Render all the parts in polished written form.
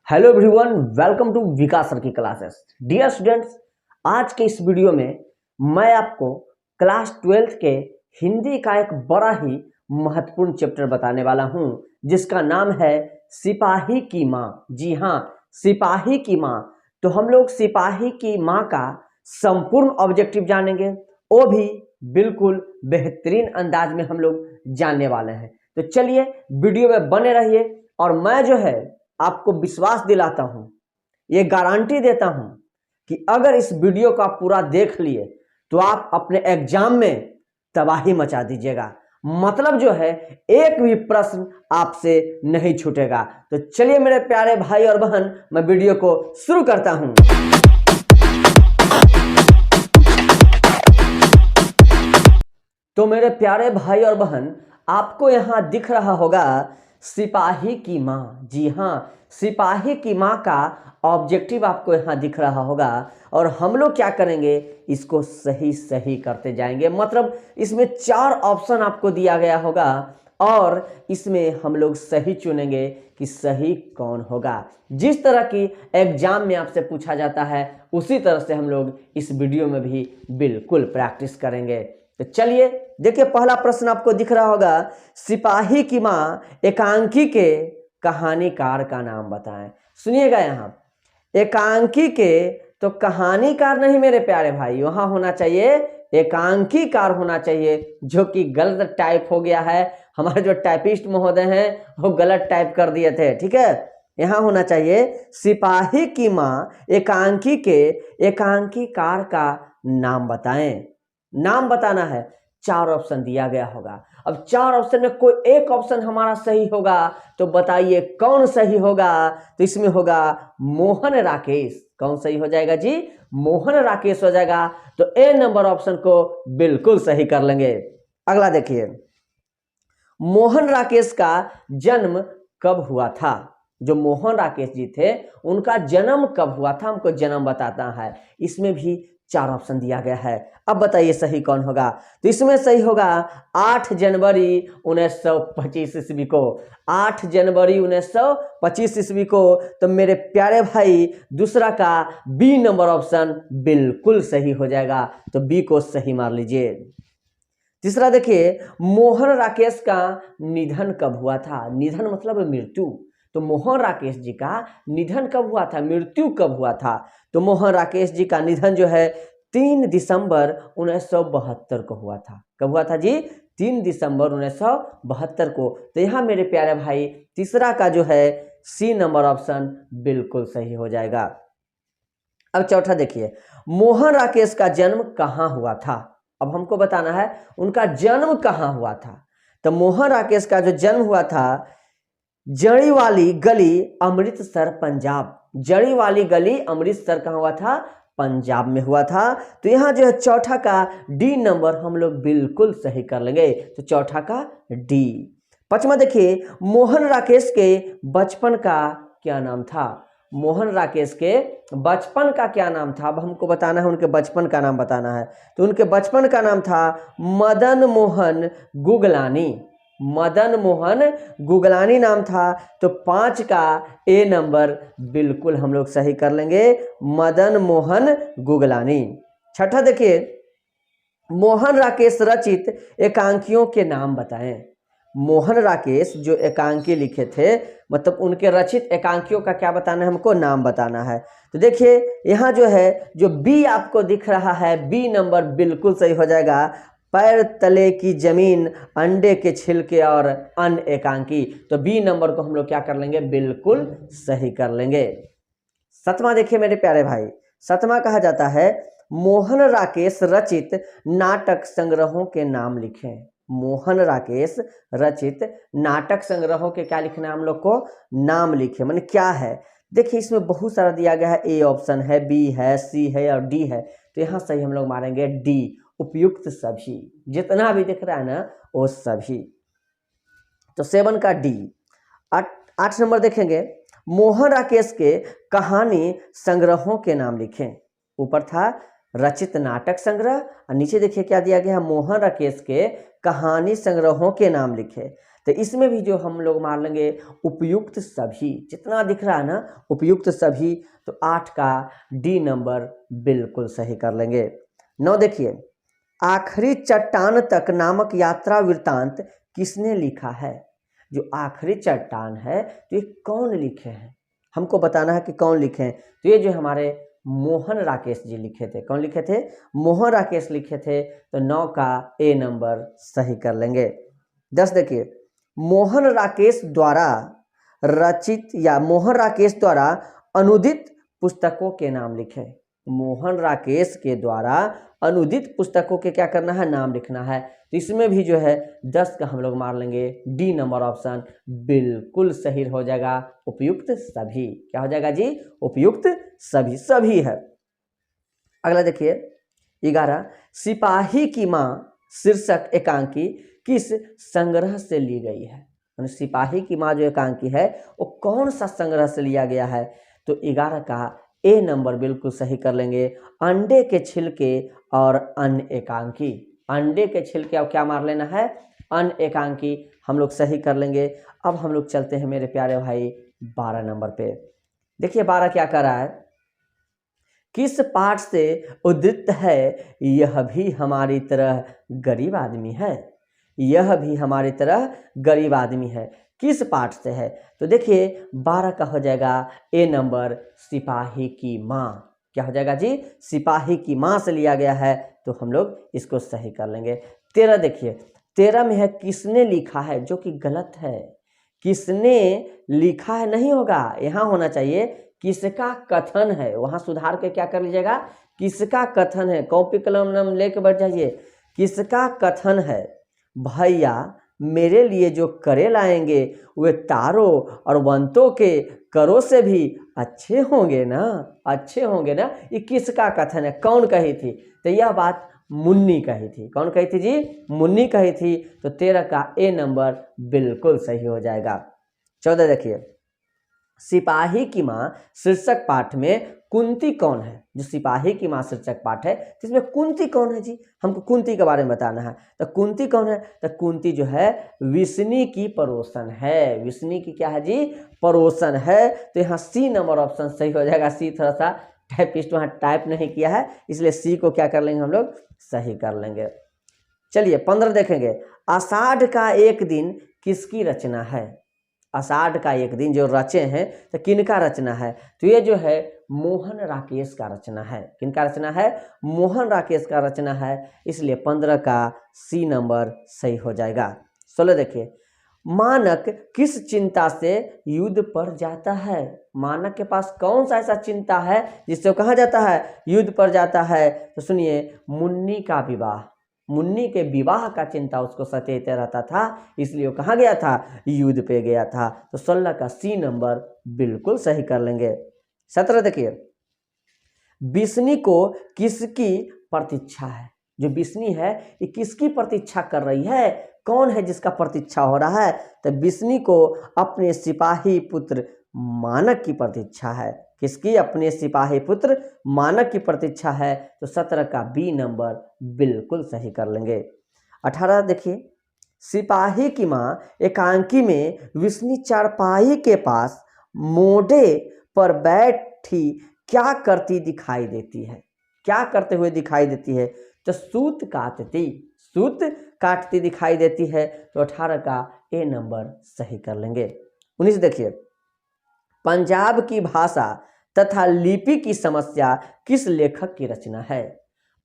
Hello everyone, welcome to Vikas sir की classes. Dear students, आज के इस वीडियो में मैं आपको क्लास 12th के हिंदी का एक बड़ा ही महत्वपूर्ण चैप्टर बताने वाला हूं, जिसका नाम है सिपाही की माँ। जी हाँ, सिपाही की माँ। तो हम लोग सिपाही की माँ का संपूर्ण ऑब्जेक्टिव जानेंगे, वो भी बिल्कुल बेहतरीन अंदाज में हम लोग जानने वाले हैं। तो चलिए वीडियो में बने रहिए, और मैं जो है आपको विश्वास दिलाता हूं, ये गारंटी देता हूं कि अगर इस वीडियो को आप पूरा देख लिए तो आप अपने एग्जाम में तबाही मचा दीजिएगा। मतलब जो है एक भी प्रश्न आपसे नहीं छूटेगा। तो चलिए मेरे प्यारे भाई और बहन, मैं वीडियो को शुरू करता हूं। तो मेरे प्यारे भाई और बहन, आपको यहां दिख रहा होगा सिपाही की माँ। जी हाँ, सिपाही की माँ का ऑब्जेक्टिव आपको यहाँ दिख रहा होगा, और हम लोग क्या करेंगे, इसको सही सही करते जाएंगे। मतलब इसमें 4 ऑप्शन आपको दिया गया होगा, और इसमें हम लोग सही चुनेंगे कि सही कौन होगा। जिस तरह की एग्जाम में आपसे पूछा जाता है, उसी तरह से हम लोग इस वीडियो में भी बिल्कुल प्रैक्टिस करेंगे। तो चलिए देखिए, पहला प्रश्न आपको दिख रहा होगा, सिपाही की माँ एकांकी के कहानीकार का नाम बताएं। सुनिएगा, यहाँ एकांकी के तो कहानीकार नहीं मेरे प्यारे भाई, वहां होना चाहिए एकांकीकार होना चाहिए, जो कि गलत टाइप हो गया है। हमारे जो टाइपिस्ट महोदय हैं वो गलत टाइप कर दिए थे, ठीक है। यहाँ होना चाहिए सिपाही की माँ एकांकी के एकांकीकार का नाम बताएं। नाम बताना है, 4 ऑप्शन दिया गया होगा। अब 4 ऑप्शन में कोई एक ऑप्शन हमारा सही होगा, तो बताइए कौन सही होगा। तो इसमें होगा मोहन राकेश। कौन सही हो जाएगा जी? मोहन राकेश हो जाएगा। तो ए नंबर ऑप्शन को बिल्कुल सही कर लेंगे। अगला देखिए, मोहन राकेश का जन्म कब हुआ था? जो मोहन राकेश जी थे, उनका जन्म कब हुआ था, हमको जन्म बताता है। इसमें भी 4 ऑप्शन दिया गया है। अब बताइए सही कौन होगा। तो इसमें सही होगा 8 जनवरी 1925 ईस्वी को। 8 जनवरी 1925 ईस्वी को। तो मेरे प्यारे भाई, दूसरा का बी नंबर ऑप्शन बिल्कुल सही हो जाएगा। तो बी को सही मार लीजिए। तीसरा देखिए, मोहन राकेश का निधन कब हुआ था? निधन मतलब मृत्यु। तो मोहन राकेश जी का निधन कब हुआ था, मृत्यु कब हुआ था? तो मोहन राकेश जी का निधन जो है 3 दिसंबर 1972 को हुआ था। कब हुआ था जी? 3 दिसंबर 1972 को। तो यहाँ मेरे प्यारे भाई, तीसरा का जो है सी नंबर ऑप्शन बिल्कुल सही हो जाएगा। अब चौथा देखिए, मोहन राकेश का जन्म कहाँ हुआ था? अब हमको बताना है उनका जन्म कहाँ हुआ था। तो मोहन राकेश का जो जन्म हुआ था, जड़ी वाली गली, अमृतसर, पंजाब। जड़ी वाली गली, अमृतसर कहाँ हुआ था? पंजाब में हुआ था। तो यहाँ जो है चौथा का डी नंबर हम लोग बिल्कुल सही कर लेंगे। तो चौथा का डी। पांचवा देखिए, मोहन राकेश के बचपन का क्या नाम था? मोहन राकेश के बचपन का क्या नाम था? अब हमको बताना है, उनके बचपन का नाम बताना है। तो उनके बचपन का नाम था मदन मोहन गुगलानी। मदन मोहन गुगलानी नाम था। तो 5 का ए नंबर बिल्कुल हम लोग सही कर लेंगे, मदन मोहन गुगलानी। छठा देखिए, मोहन राकेश रचित एकांकियों के नाम बताएं। मोहन राकेश जो एकांकी लिखे थे, मतलब उनके रचित एकांकियों का क्या बताना है हमको? नाम बताना है। तो देखिए यहाँ जो है, जो बी आपको दिख रहा है, बी नंबर बिल्कुल सही हो जाएगा। पैर तले की जमीन, अंडे के छिलके और अन्य एकांकी। तो बी नंबर को हम लोग क्या कर लेंगे? बिल्कुल सही कर लेंगे। सतवां देखिए मेरे प्यारे भाई, सतवां कहा जाता है मोहन राकेश रचित नाटक संग्रहों के नाम लिखें। मोहन राकेश रचित नाटक संग्रहों के क्या लिखना है हम लोग को? नाम लिखे। माने क्या है? देखिए इसमें बहुत सारा दिया गया है, ए ऑप्शन है, बी है, सी है और डी है। तो यहाँ सही हम लोग मारेंगे डी, उपयुक्त सभी। जितना भी दिख रहा है ना, वो सभी। तो 7 का डी। 8 नंबर देखेंगे, मोहन राकेश के कहानी संग्रहों के नाम लिखें। ऊपर था रचित नाटक संग्रह, और नीचे देखिए क्या दिया गया है, मोहन राकेश के कहानी संग्रहों के नाम लिखे। तो इसमें भी जो हम लोग मार लेंगे उपयुक्त सभी, जितना दिख रहा है ना उपयुक्त सभी, तो 8 का डी नंबर बिल्कुल सही कर लेंगे। 9 देखिए, आखिरी चट्टान तक नामक यात्रा वृत्तांत किसने लिखा है? जो आखिरी चट्टान है तो ये कौन लिखे हैं, हमको बताना है कि कौन लिखे हैं। तो ये जो हमारे मोहन राकेश जी लिखे थे, कौन लिखे थे? मोहन राकेश लिखे थे। तो 9 का ए नंबर सही कर लेंगे। 10 देखिए, मोहन राकेश द्वारा रचित या मोहन राकेश द्वारा अनुदित पुस्तकों के नाम लिखे। मोहन राकेश के द्वारा अनुदित पुस्तकों के क्या करना है? नाम लिखना है। तो इसमें भी जो है 10 का हम लोग मार लेंगे डी नंबर ऑप्शन बिल्कुल सही हो जाएगा, उपयुक्त सभी। क्या हो जाएगा जी? उपयुक्त सभी, सभी है। अगला देखिए 11, सिपाही की मां शीर्षक एकांकी किस संग्रह से ली गई है? सिपाही की मां जो एकांकी है वो कौन सा संग्रह से लिया गया है? तो 11 का ए नंबर बिल्कुल सही कर लेंगे, अंडे के छिलके और अन्य एकांकी। अंडे के छिलके और क्या मार लेना है? अन्य एकांकी, हम लोग सही कर लेंगे। अब हम लोग चलते हैं मेरे प्यारे भाई 12 नंबर पे। देखिए 12 क्या कर रहा है, किस पाठ से उद्धृत है यह भी हमारी तरह गरीब आदमी है? यह भी हमारी तरह गरीब आदमी है, किस पाठ से है? तो देखिए 12 का हो जाएगा ए नंबर सिपाही की माँ। क्या हो जाएगा जी? सिपाही की माँ से लिया गया है, तो हम लोग इसको सही कर लेंगे। 13 देखिए, 13 में है किसने लिखा है, जो कि गलत है। किसने लिखा है नहीं होगा, यहाँ होना चाहिए किसका कथन है, वहाँ सुधार के क्या कर लीजिएगा, किसका कथन है। कॉपी कलम नम लेके बैठ जाइए। किसका कथन है? भैया मेरे लिए जो करे लाएंगे वे तारों और वंतों के करों से भी अच्छे होंगे ना, अच्छे होंगे ना। ये किसका कथन है, कौन कही थी? तो यह बात मुन्नी कही थी। कौन कही थी जी? मुन्नी कही थी। तो 13 का ए नंबर बिल्कुल सही हो जाएगा। 14 देखिए, सिपाही की मां शीर्षक पाठ में कुंती कौन है? जो सिपाही की मां शीर्षक पाठ है इसमें कुंती कौन है जी? हमको कुंती के बारे में बताना है। तो कुंती कौन है? तो कुंती जो है विष्णु की पड़ोसन है। विष्णु की क्या है जी? पड़ोसन है। तो यहाँ सी नंबर ऑप्शन सही हो जाएगा। सी थोड़ा सा टाइपिस्ट वहाँ टाइप नहीं किया है, इसलिए सी को क्या कर लेंगे हम लोग, सही कर लेंगे। चलिए 15 देखेंगे, आषाढ़ का एक दिन किसकी रचना है? आषाढ़ का एक दिन जो रचे हैं तो किनका रचना है? तो ये जो है मोहन राकेश का रचना है। किनका रचना है? मोहन राकेश का रचना है, इसलिए 15 का सी नंबर सही हो जाएगा। 16 देखिए, मानक किस चिंता से युद्ध पर जाता है? मानक के पास कौन सा ऐसा चिंता है जिससे कहा जाता है युद्ध पर जाता है? तो सुनिए, मुन्नी का विवाह, मुन्नी के विवाह का चिंता उसको सतेते रहता था, इसलिए वो कहाँ गया था? युद्ध पे गया था। तो 16 का सी नंबर बिल्कुल सही कर लेंगे। 17 देखिए, विष्णु को किसकी प्रतीक्षा है? जो विष्णु है ये किसकी प्रतीक्षा कर रही है? कौन है जिसका प्रतीक्षा हो रहा है? तो विष्णु को अपने सिपाही पुत्र मानक की प्रतीक्षा है। किसकी? अपने सिपाही पुत्र मानक की प्रतीक्षा है। तो 17 का बी नंबर बिल्कुल सही कर लेंगे। 18 देखिए, सिपाही की मां एकांकी में विष्णु चारपाई के पास मोढ़े पर बैठी क्या करती दिखाई देती है? क्या करते हुए दिखाई देती है? तो सूत काटती, सूत काटती दिखाई देती है। तो 18 का ए नंबर सही कर लेंगे। 19 देखिए, पंजाब की भाषा तथा लिपि की समस्या किस लेखक की रचना है?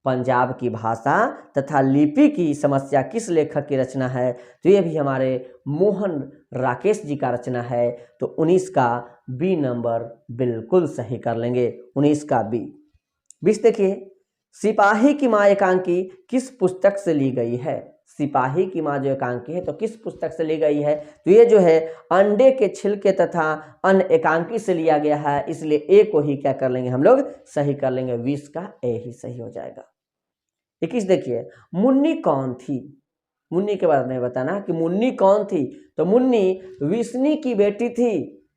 पंजाब की भाषा तथा लिपि की समस्या किस लेखक की रचना है? तो ये भी हमारे मोहन राकेश जी का रचना है। तो 19 का बी नंबर बिल्कुल सही कर लेंगे। 19 का बी। 20 देखिए, सिपाही की मां एकांकी किस पुस्तक से ली गई है? सिपाही की मां जो एकांकी है तो किस पुस्तक से ली गई है? तो ये जो है अंडे के छिलके तथा अन्य एकांकी से लिया गया है, इसलिए ए को ही क्या कर लेंगे हम लोग, सही कर लेंगे। 20 का ए ही सही हो जाएगा। 21 देखिए, मुन्नी कौन थी? मुन्नी के बारे में बताना कि मुन्नी कौन थी। तो मुन्नी विष्णु की बेटी थी।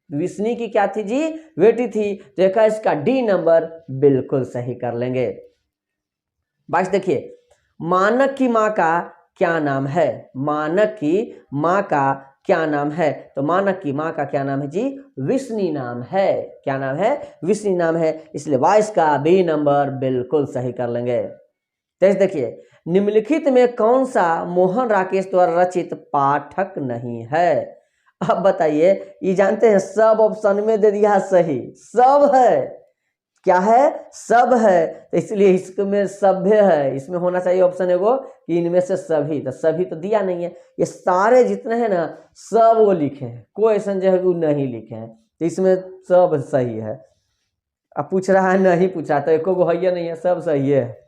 विष्णु की क्या थी जी? बेटी थी। तो इसका डी नंबर बिल्कुल सही कर लेंगे। 22 देखिए, मानक की मां का क्या नाम है? मानक की मां का क्या नाम है? तो मानक की माँ का क्या नाम है जी? विष्णी नाम है। क्या नाम है? विष्णी नाम है, इसलिए 22 का बी नंबर बिल्कुल सही कर लेंगे। तो देखिए, निम्नलिखित में कौन सा मोहन राकेश द्वारा रचित पाठक नहीं है? अब बताइए, ये जानते हैं सब ऑप्शन में दे दिया सही, सब है। क्या है? सब है, तो इसलिए इसमें सभ्य है, इसमें होना चाहिए ऑप्शन एगो कि इनमें से सभी, तो सभी तो दिया नहीं है। ये सारे जितने हैं ना सब वो लिखे हैं, कोई ऐसा जो है वो नहीं लिखे हैं, तो इसमें सब सही है। अब पूछ रहा है नहीं पूछा तो एको गो है नहीं है, सब सही है।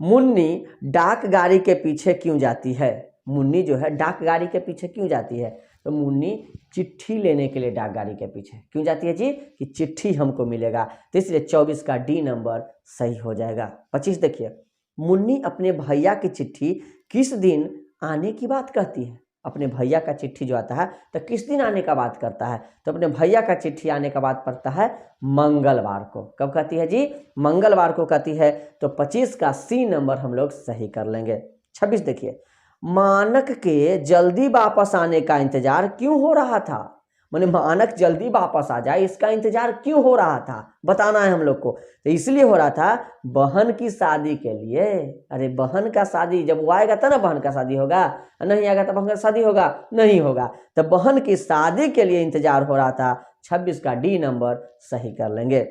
मुन्नी डाक गाड़ी के पीछे क्यों जाती है? मुन्नी जो है डाक गाड़ी के पीछे क्यों जाती है? तो मुन्नी चिट्ठी लेने के लिए डाक गाड़ी के पीछे क्यों जाती है जी? कि चिट्ठी हमको मिलेगा, तो इसलिए 24 का डी नंबर सही हो जाएगा। 25 देखिए, मुन्नी अपने भैया की चिट्ठी किस दिन आने की बात कहती है? अपने भैया का चिट्ठी जो आता है तो किस दिन आने का बात करता है? तो अपने भैया का चिट्ठी आने का बात पड़ता है मंगलवार को। कब कहती है जी? मंगलवार को कहती है। तो 25 का सी नंबर हम लोग सही कर लेंगे। 26 देखिए, मानक के जल्दी वापस आने का इंतजार क्यों हो रहा था? माने मानक जल्दी वापस आ जाए इसका इंतजार क्यों हो रहा था, बताना है हम लोग को। तो इसलिए हो रहा था बहन की शादी के लिए। अरे बहन का शादी जब वो आएगा तब ना बहन का शादी होगा, नहीं आएगा तो बहन का शादी होगा? नहीं होगा। तो बहन की शादी के लिए इंतजार हो रहा था। 26 का डी नंबर सही कर लेंगे।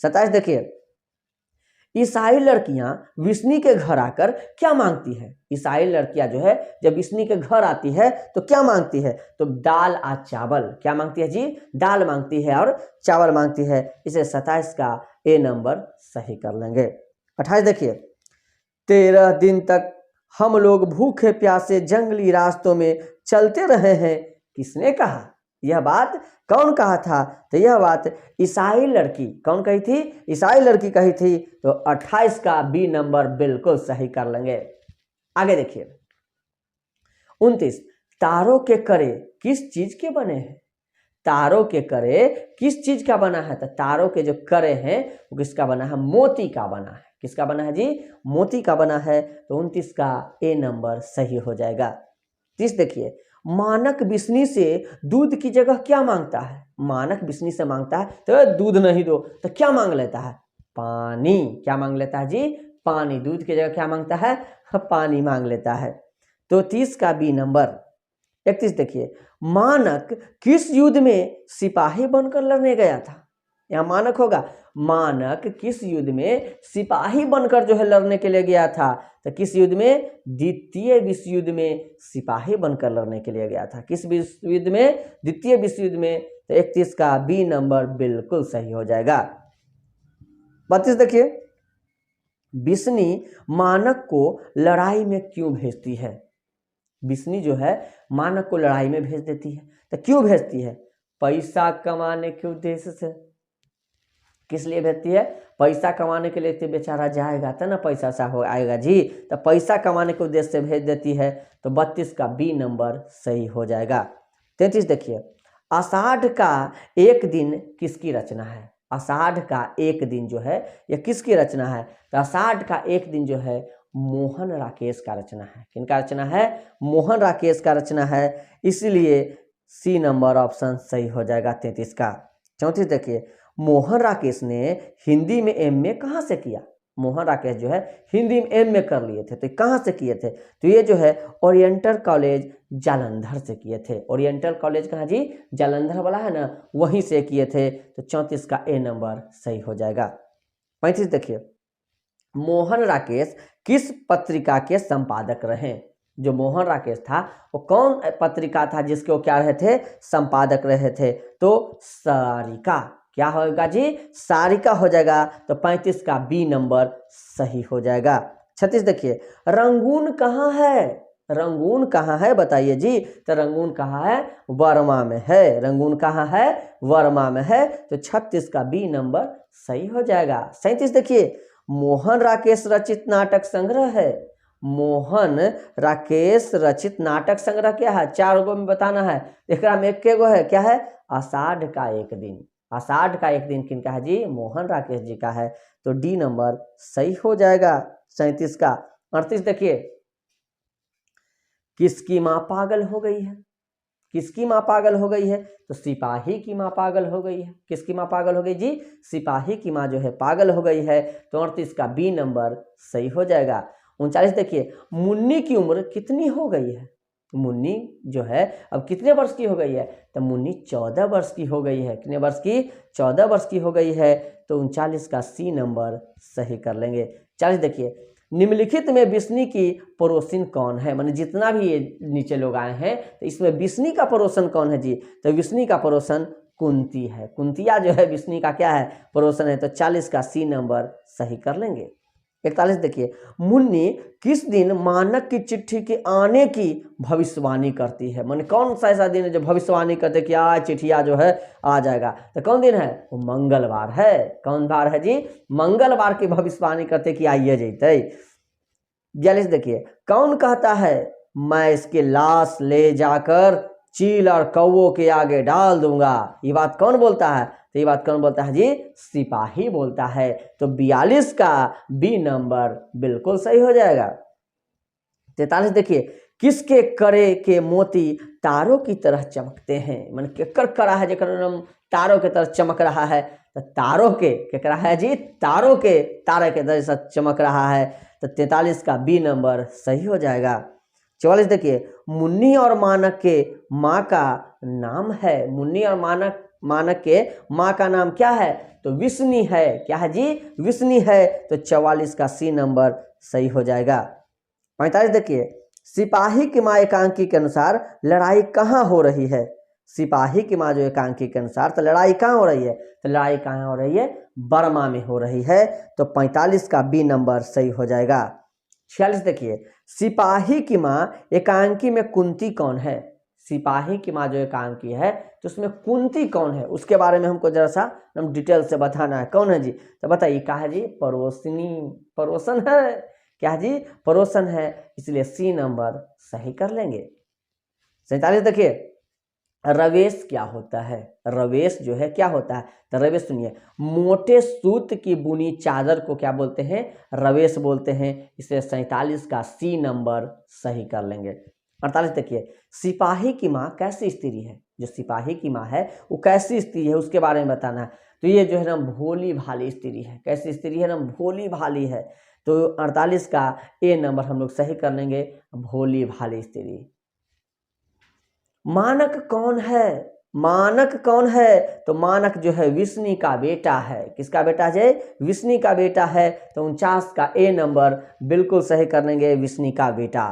27 देखिए, ईसाई लड़कियां विष्णु के घर आकर क्या मांगती है? ईसाई लड़कियां जो है जब विष्णु के घर आती है तो क्या मांगती है? तो दाल और चावल। क्या मांगती है जी? दाल मांगती है और चावल मांगती है, इसे 27 का ए नंबर सही कर लेंगे। 28 देखिए, 13 दिन तक हम लोग भूखे प्यासे जंगली रास्तों में चलते रहे हैं, किसने कहा? यह बात कौन कहा था? तो यह बात ईसाई लड़की। कौन कही थी? ईसाई लड़की कही थी। तो 28 का बी नंबर बिल्कुल सही कर लेंगे। आगे देखिए, 29, तारों के करे किस चीज के बने हैं? तारों के करे किस चीज का बना है? तो तारों के जो करे हैं वो किसका बना है? मोती का बना है। किसका बना है जी? मोती का बना है। तो 29 का ए नंबर सही हो जाएगा। 30 देखिए, मानक विष्णु से दूध की जगह क्या मांगता है? मानक विष्णु से मांगता है तो दूध नहीं दो, तो क्या मांग लेता है? पानी। क्या मांग लेता है जी? पानी। दूध की जगह क्या मांगता है? पानी मांग लेता है। तो 30 का बी नंबर। 31 देखिए, मानक किस युद्ध में सिपाही बनकर लड़ने गया था? यहाँ मानक होगा। मानक किस युद्ध में सिपाही बनकर जो है लड़ने के लिए गया था? तो किस युद्ध में? द्वितीय विश्व युद्ध में सिपाही बनकर लड़ने के लिए गया था। किस विश्व युद्ध में? द्वितीय विश्व युद्ध में। तो 31 का बी नंबर बिल्कुल सही हो जाएगा। 32 देखिए, विष्णु मानक को लड़ाई में क्यों भेजती है? विष्णु जो है मानक को लड़ाई में भेज देती है, तो क्यों भेजती है? पैसा कमाने के उद्देश्य से। किस लिए भेजती है? पैसा कमाने के लिए। तो बेचारा जाएगा तो ना पैसा सा हो आएगा जी, तो पैसा कमाने के उद्देश्य से भेज देती है। तो 32 का बी नंबर सही हो जाएगा। 33 देखिए, आषाढ़ का एक दिन किसकी रचना है? आषाढ़ का एक दिन जो है यह किसकी रचना है? तो आषाढ़ का एक दिन जो है मोहन राकेश का रचना है। किनका रचना है? मोहन राकेश का रचना है, इसलिए सी नंबर ऑप्शन सही हो जाएगा 33 का। 34 देखिए, मोहन राकेश ने हिंदी में एमए कहाँ से किया? मोहन राकेश जो है हिंदी में एमए कर लिए थे, तो कहाँ से किए थे? तो ये जो है ओरिएंटल कॉलेज जालंधर से किए थे। ओरिएंटल कॉलेज कहाँ जी? जालंधर वाला है ना, वहीं से किए थे। तो 34 का ए नंबर सही हो जाएगा। 35 देखिए, मोहन राकेश किस पत्रिका के संपादक रहे? जो मोहन राकेश था वो कौन पत्रिका था जिसके वो क्या रहे थे? संपादक रहे थे? तो सारिका। क्या होगा जी? सारिका हो जाएगा। तो 35 का बी नंबर सही हो जाएगा। 36 देखिए, रंगून कहाँ है? रंगून कहाँ है बताइए जी? तो रंगून कहाँ है? वर्मा में है। रंगून कहाँ है? वर्मा में है। तो 36 का बी नंबर सही हो जाएगा। 37 देखिए, मोहन राकेश रचित नाटक संग्रह है। मोहन राकेश रचित नाटक संग्रह क्या है? 4 गो में बताना है। एक में एक गो है, क्या है? आषाढ़ का एक दिन। आषाढ़ का एक दिन किनका है जी? मोहन राकेश जी का है। तो डी नंबर सही हो जाएगा 37 का। 38 देखिए, किसकी माँ पागल हो गई है? किसकी माँ पागल हो गई है? तो सिपाही की माँ पागल हो गई है। किसकी माँ पागल हो गई जी? सिपाही की माँ जो है पागल हो गई है। तो 38 का बी नंबर सही हो जाएगा। 39 देखिए, मुन्नी की उम्र कितनी हो गई है? मुन्नी जो है अब कितने वर्ष की हो गई है? तो मुन्नी 14 वर्ष की हो गई है। कितने वर्ष की? 14 वर्ष की हो गई है। तो 39 का सी नंबर सही कर लेंगे। 40 देखिए, निम्नलिखित में विष्णु की पड़ोसिन कौन है? माने जितना भी ये नीचे लोग आए हैं तो इसमें विष्णु का पड़ोसन कौन है जी? तो विष्णु का पड़ोसन कुंती है। कुंतिया जो है विष्णु का क्या है? पड़ोसन है। तो 40 का सी नंबर सही कर लेंगे। 41 देखिए, मुन्नी किस दिन मानक की चिट्ठी के आने की भविष्यवाणी करती है? माने कौन सा ऐसा दिन है जो भविष्यवाणी करते कि आज चिट्ठिया जो है आ जाएगा? तो कौन दिन है? वो मंगलवार है। कौन बार है जी? मंगलवार की भविष्यवाणी करते कि आइए जैते। 42 देखिए, कौन कहता है मैं इसके लाश ले जाकर चील और कौवों के आगे डाल दूंगा? ये बात कौन बोलता है? तो ये बात कौन बोलता है जी? सिपाही बोलता है। तो 42 का बी नंबर बिल्कुल सही हो जाएगा। 43 देखिए, किसके करे के मोती तारों की तरह चमकते हैं? मन केकर करा है जेकर नाम तारों की तरह चमक रहा है? तो तारों के क्या है जी? तारों के तारे के जैसा चमक रहा है। तो 43 का बी नंबर सही हो जाएगा। 44 देखिए, मुन्नी और मानक के माँ का नाम है। मुन्नी और मानक के माँ का नाम क्या है? तो विष्णु है। क्या है जी? विष्णु है। तो 44 का सी नंबर सही हो जाएगा। 45 देखिए, सिपाही की माँ एकांकी के अनुसार लड़ाई कहाँ हो रही है? सिपाही की माँ जो एकांकी के अनुसार तो लड़ाई कहाँ हो रही है? तो लड़ाई कहाँ हो रही है? बर्मा में हो रही है। तो 45 का बी नंबर सही हो जाएगा। 46 देखिए, सिपाही की माँ एकांकी में कुंती कौन है? सिपाही की माँ जो एकांकी है तो उसमें कुंती कौन है? उसके बारे में हमको जरा सा हम डिटेल से बताना है। कौन है जी? तो बताइए। क्या है जी? पड़ोसिनी, पड़ोसन है। क्या जी? पड़ोसन है। इसलिए सी नंबर सही कर लेंगे। 47 देखिए, रवेश क्या होता है? रवेश जो है क्या होता है? तो रवेश सुनिए, मोटे सूत की बुनी चादर को क्या बोलते हैं? रवेश बोलते हैं। इसलिए 47 का सी नंबर सही कर लेंगे। 48 देखिए, सिपाही की माँ कैसी स्त्री है? जो सिपाही की माँ है वो कैसी स्त्री है उसके बारे में बताना है। तो ये जो है ना भोली भाली स्त्री है। कैसी स्त्री है ना? भोली भाली है। तो 48 का ए नंबर हम लोग सही कर लेंगे, भोली भाली स्त्री। मानक कौन है? मानक कौन है? तो मानक जो है विष्णु का बेटा है। किसका बेटा है? विष्णु का बेटा है। तो 49 का ए नंबर बिल्कुल सही कर लेंगे, विष्णु का बेटा।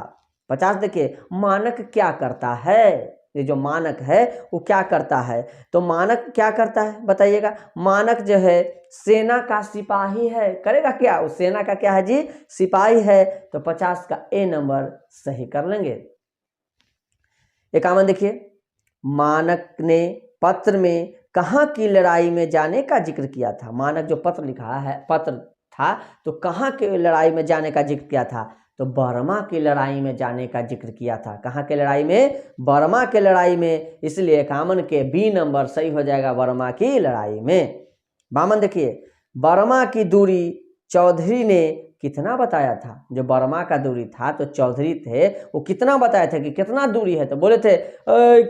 50 देखिए, मानक क्या करता है? ये जो मानक है वो क्या करता है? तो मानक क्या करता है बताइएगा? मानक जो है सेना का सिपाही है। करेगा क्या? वो सेना का क्या है जी? सिपाही है। तो 50 का ए नंबर सही कर लेंगे। 51 देखिए, मानक ने पत्र में कहाँ की लड़ाई में जाने का जिक्र किया था? मानक जो पत्र लिखा है, पत्र था, तो कहाँ के लड़ाई में जाने का जिक्र किया था? तो बर्मा की लड़ाई में जाने का जिक्र किया था। कहाँ के लड़ाई में? बर्मा के लड़ाई में। इसलिए 51 के बी नंबर सही हो जाएगा, बर्मा की लड़ाई में। 52 देखिए, बर्मा की दूरी चौधरी ने कितना बताया था? जो बर्मा का दूरी था तो चौधरी थे वो कितना बताया था कि कितना दूरी है? तो बोले थे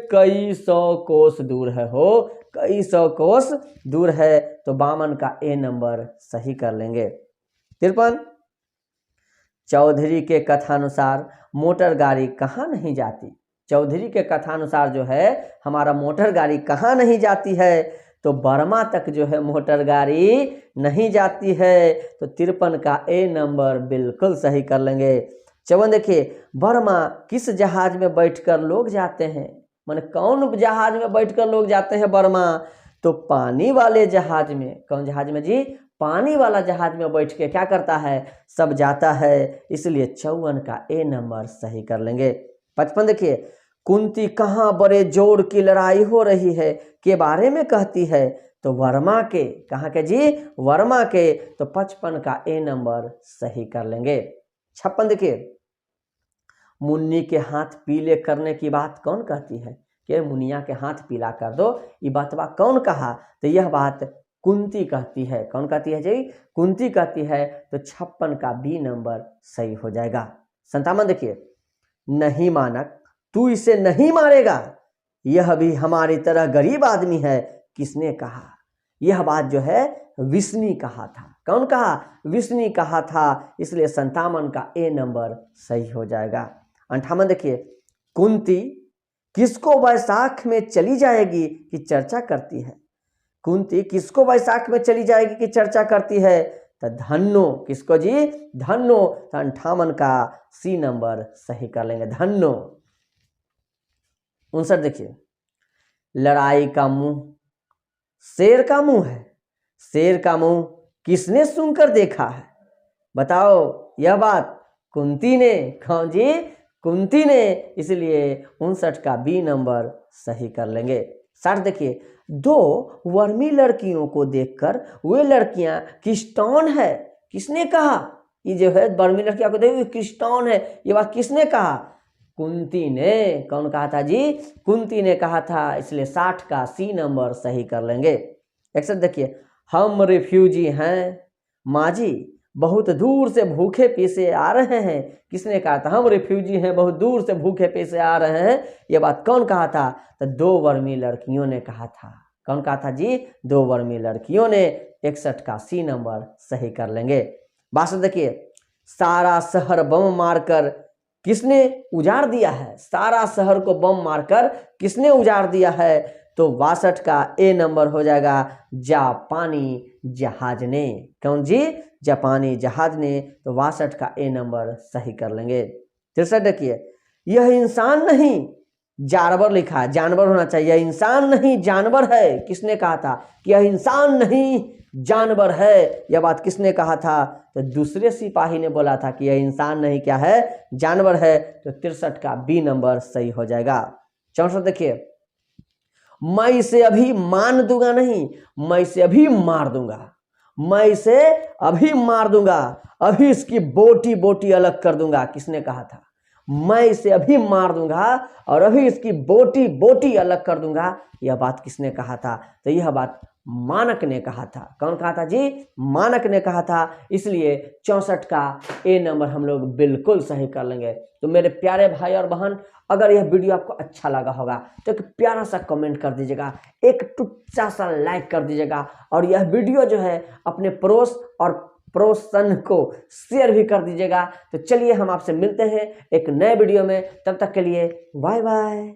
कई सौ कोस दूर है हो, कई सौ कोस दूर है। तो 52 का ए नंबर सही कर लेंगे। 53, चौधरी के कथानुसार मोटर गाड़ी कहाँ नहीं जाती? चौधरी के कथानुसार जो है हमारा मोटर गाड़ी कहाँ नहीं जाती है? तो बर्मा तक जो है मोटर गाड़ी नहीं जाती है। तो 53 का ए नंबर बिल्कुल सही कर लेंगे। 54 देखिए, बर्मा किस जहाज में बैठकर लोग जाते हैं? माने कौन जहाज में बैठकर लोग जाते हैं बर्मा? तो पानी वाले जहाज में। कौन जहाज में जी? पानी वाला जहाज में बैठ के क्या करता है? सब जाता है। इसलिए 54 का ए नंबर सही कर लेंगे। 55 देखिए, कुंती कहाँ बड़े जोर की लड़ाई हो रही है के बारे में कहती है? तो वर्मा के। कहाँ के जी? वर्मा के। तो 55 का ए नंबर सही कर लेंगे। 56 देखिए, मुन्नी के हाथ पीले करने की बात कौन कहती है? कि मुनिया के हाथ पीला कर दो, ये बातवा कौन कहा? तो यह बात कुंती कहती है। कौन कहती है जी? कुंती कहती है। तो 56 का बी नंबर सही हो जाएगा। 57 देखिए, नहीं मानक, तू इसे नहीं मारेगा। यह भी हमारी तरह गरीब आदमी है, किसने कहा? यह बात जो है विष्णु कहा था। कौन कहा? विष्णु कहा था। इसलिए 57 का ए नंबर सही हो जाएगा। 58 देखिए, कुंती किसको वैशाख में चली जाएगी कि चर्चा करती है? कुंती किसको वैशाख में चली जाएगी कि चर्चा करती है? तो धन्नो। किसको जी? धन्नो। तो 58 का सी नंबर सही कर लेंगे, धन्नो। 59 देखिए, लड़ाई का मुंह शेर का मुंह है, शेर का मुंह किसने सुनकर देखा है? बताओ यह बात कुंती ने। कौन जी? कुंती ने। इसलिए 59 का बी नंबर सही कर लेंगे। 60 देखिए, दो वर्मी लड़कियों को देखकर वे लड़कियां क्रिस्टॉन है, किसने कहा? ये जो है वर्मी लड़कियां को देख क्रिस्टॉन है, ये बात किसने कहा? कुंती ने। कौन कहा था जी? कुंती ने कहा था। इसलिए 60 का सी नंबर सही कर लेंगे। 61 देखिए, हम रिफ्यूजी हैं माँ जी, बहुत दूर से भूखे प्यासे आ रहे हैं, किसने कहा था? हम रिफ्यूजी हैं, बहुत दूर से भूखे प्यासे आ रहे हैं, ये बात कौन कहा था? तो दो वर्मी लड़कियों ने कहा था। कौन कहा था जी? दो वर्मी लड़कियों ने। 61 का सी नंबर सही कर लेंगे। 62 देखिए, सारा शहर बम मारकर किसने उजाड़ दिया है? सारा शहर को बम मारकर किसने उजाड़ दिया है? तो 62 का ए नंबर हो जाएगा, जापानी जहाज ने। कौन जी? जापानी जहाज ने। तो 62 का ए नंबर सही कर लेंगे। 63 देखिए, यह इंसान नहीं जानवर लिखा है, जानवर होना चाहिए, इंसान नहीं जानवर है, किसने कहा था कि यह इंसान नहीं जानवर है? यह बात किसने कहा था? तो दूसरे सिपाही ने बोला था कि यह इंसान नहीं क्या है, जानवर है। तो 63 का बी नंबर सही हो जाएगा। 64 देखिए, मैं इसे अभी मान दूंगा नहीं, मैं इसे अभी मार दूंगा, मैं इसे अभी मार दूंगा, अभी इसकी बोटी बोटी अलग कर दूंगा, किसने कहा था? मैं इसे अभी मार दूंगा और अभी इसकी बोटी बोटी अलग कर दूंगा, यह बात किसने कहा था? तो यह बात मानक ने कहा था। कौन कहा था जी? मानक ने कहा था। इसलिए 64 का ए नंबर हम लोग बिल्कुल सही कर लेंगे। तो मेरे प्यारे भाई और बहन, अगर यह वीडियो आपको अच्छा लगा होगा तो एक प्यारा सा कमेंट कर दीजिएगा, एक टुच्चा सा लाइक कर दीजिएगा, और यह वीडियो जो है अपने पड़ोस और पड़ोसन को शेयर भी कर दीजिएगा। तो चलिए हम आपसे मिलते हैं एक नए वीडियो में, तब तक के लिए बाय बाय।